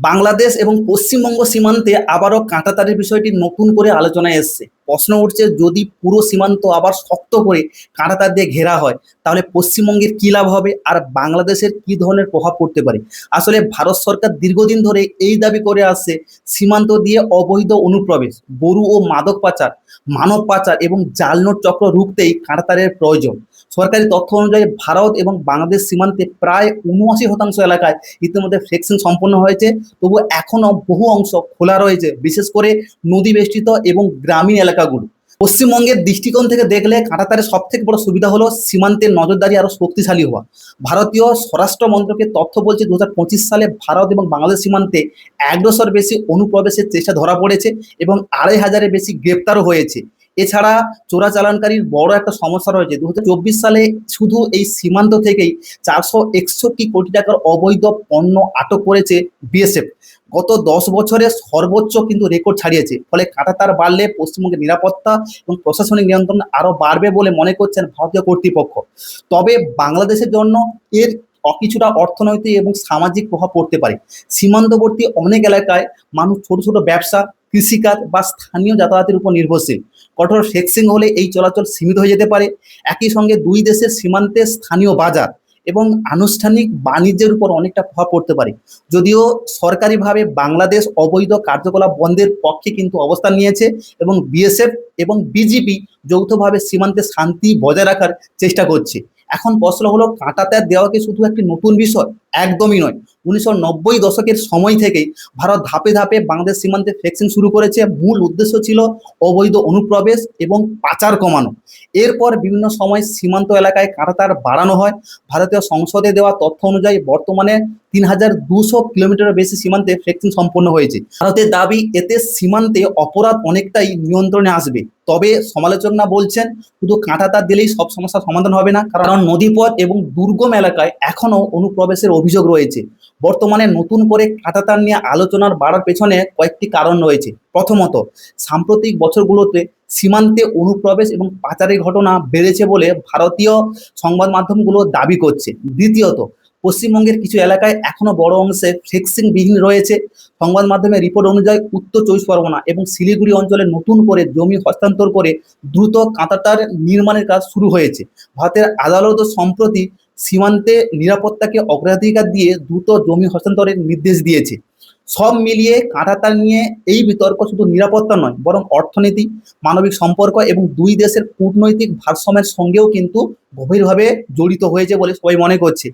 বাংলাদেশ এবং পশ্চিমবঙ্গ সীমান্তে আবারও কাঁটাতারের বিষয়টি নতুন করে আলোচনায় এসছে। প্রশ্ন উঠছে, যদি পুরো সীমান্ত আবার শক্ত করে কাঁটাতার দিয়ে ঘেরা হয় তাহলে পশ্চিমবঙ্গের কী লাভ হবে আর বাংলাদেশের কী ধরনের প্রভাব পড়তে পারে। আসলে ভারত সরকার দীর্ঘদিন ধরে এই দাবি করে আসছে, সীমান্ত দিয়ে অবৈধ অনুপ্রবেশ, গরু ও মাদক পাচার, মানব পাচার এবং জাল নোট চক্র রুখতেই কাঁটাতারের প্রয়োজন। সরকারি তথ্য অনুযায়ী ভারত এবং বাংলাদেশ সীমান্তে প্রায় ৭৯% এলাকায় ইতিমধ্যে ফ্লেক্সিং সম্পন্ন হয়েছে, তবু এখনো বহু অংশ খোলা রয়েছে, বিশেষ করে নদী বেষ্টিত এবং গ্রামীণ এলাকাগুলো। পশ্চিমবঙ্গের দৃষ্টিকোণ থেকে দেখলে কাঁটাতারের সব থেকে বড় সুবিধা হলো সীমান্তের নজরদারি আরো শক্তিশালী হওয়া। ভারতীয় স্বরাষ্ট্র মন্ত্রকের তথ্য বলছে ২০২৫ সালে ভারত এবং বাংলাদেশ সীমান্তে ১০০-র বেশি অনুপ্রবেশের চেষ্টা ধরা পড়েছে এবং ২৫০০-এর বেশি গ্রেপ্তারও হয়েছে। এছাড়া চোরাচালানকারীর বড় একটা সমস্যা রয়েছে। ২০২৪ সালে শুধু এই সীমান্ত থেকেই ৪৬১ কোটি টাকার অবৈধ পণ্য আটক করেছে বিএসএফ। গত ১০ বছরে সর্বোচ্চ কিন্তু রেকর্ড ছাড়িয়েছে। ফলে কাঁটাতার বাড়লে পশ্চিমবঙ্গের নিরাপত্তা এবং প্রশাসনিক নিয়ন্ত্রণ আরও বাড়বে বলে মনে করছেন ভারতীয় কর্তৃপক্ষ। তবে বাংলাদেশের জন্য এর কিছুটা অর্থনৈতিক এবং সামাজিক প্রভাব পড়তে পারে। সীমান্তবর্তী অনেক এলাকায় মানুষ ছোট ছোট ব্যবসা, কৃষিকাজ বা স্থানীয় যাতায়াতের উপর নির্ভরশীল। কঠোর ফেক্সিং হলে এই চলাচল সীমিত হয়ে যেতে পারে। একই সঙ্গে দুই দেশের সীমান্তে স্থানীয় বাজার এবং আনুষ্ঠানিক বাণিজ্যের উপর অনেকটা প্রভাব পড়তে পারে। যদিও সরকারিভাবে বাংলাদেশ অবৈধ কার্যকলাপ বন্ধের পক্ষে কিন্তু অবস্থান নিয়েছে এবং বিএসএফ এবং বিজিবি যৌথভাবে সীমান্তে শান্তি বজায় রাখার চেষ্টা করছে। এখন প্রশ্ন হলো, কাঁটাতার দেওয়া কি শুধু একটি নতুন বিষয়? একদমই নয়। ১৯৯০ দশকের সময় থেকেই ভারত ধাপে ধাপে বাংলাদেশ সীমান্তে ফ্লেক্সিং শুরু করেছে। মূল উদ্দেশ্য ছিল অবৈধ অনুপ্রবেশ এবং পাচার কমানো। এরপর বিভিন্ন সময় সীমান্ত এলাকায় কাঁটাতার বাড়ানো হয়। ভারতীয় সংসদে দেওয়া তথ্য অনুযায়ী বর্তমানে ৩,২০০ কিলোমিটারের বেশি সীমান্তে ফ্লেক্সিং সম্পন্ন হয়েছে। ভারতের দাবি, এতে সীমান্তে অপরাধ অনেকটাই নিয়ন্ত্রণে আসবে। তবে সমালোচকরা বলছেন, শুধু কাঁটাতার দিলেই সব সমস্যার সমাধান হবে না, কারণ নদীপথ এবং দুর্গম এলাকায় এখনও অনুপ্রবেশের অভিযোগ রয়েছে। বর্তমানে নতুন করে কাঁটাতার নিয়ে আলোচনার বাড়ার পেছনে কয়েকটি কারণ রয়েছে। প্রথমত, সাম্প্রতিক বছরগুলোতে সীমান্তে অনুপ্রবেশ এবং পাচারের ঘটনা বেড়েছে বলে ভারতীয় সংবাদ মাধ্যমগুলো দাবি করছে। দ্বিতীয়ত, পশ্চিমবঙ্গের কিছু এলাকায় এখনো বড় অংশে ফ্লেক্সিং বিহীন রয়েছে। সংবাদ মাধ্যমের রিপোর্ট অনুযায়ী উত্তর ২৪ পরগনা এবং শিলিগুড়ি অঞ্চলে নতুন করে জমি হস্তান্তর করে দ্রুত কাঁটাতার নির্মাণের কাজ শুরু হয়েছে। ভারতের আদালতও সম্প্রতি সীমান্তে নিরাপত্তাকে অগ্রাধিকার দিয়ে দ্রুত জমি হস্তান্তরের নির্দেশ দিয়েছে। সব মিলিয়ে কাঁটাতার নিয়ে এই বিতর্ক শুধু নিরাপত্তা নয়, বরং অর্থনীতি, মানবিক সম্পর্ক এবং দুই দেশের কূটনৈতিক ভারসাম্যের সঙ্গেও কিন্তু গভীরভাবে জড়িত হয়েছে বলে সবাই মনে করছে।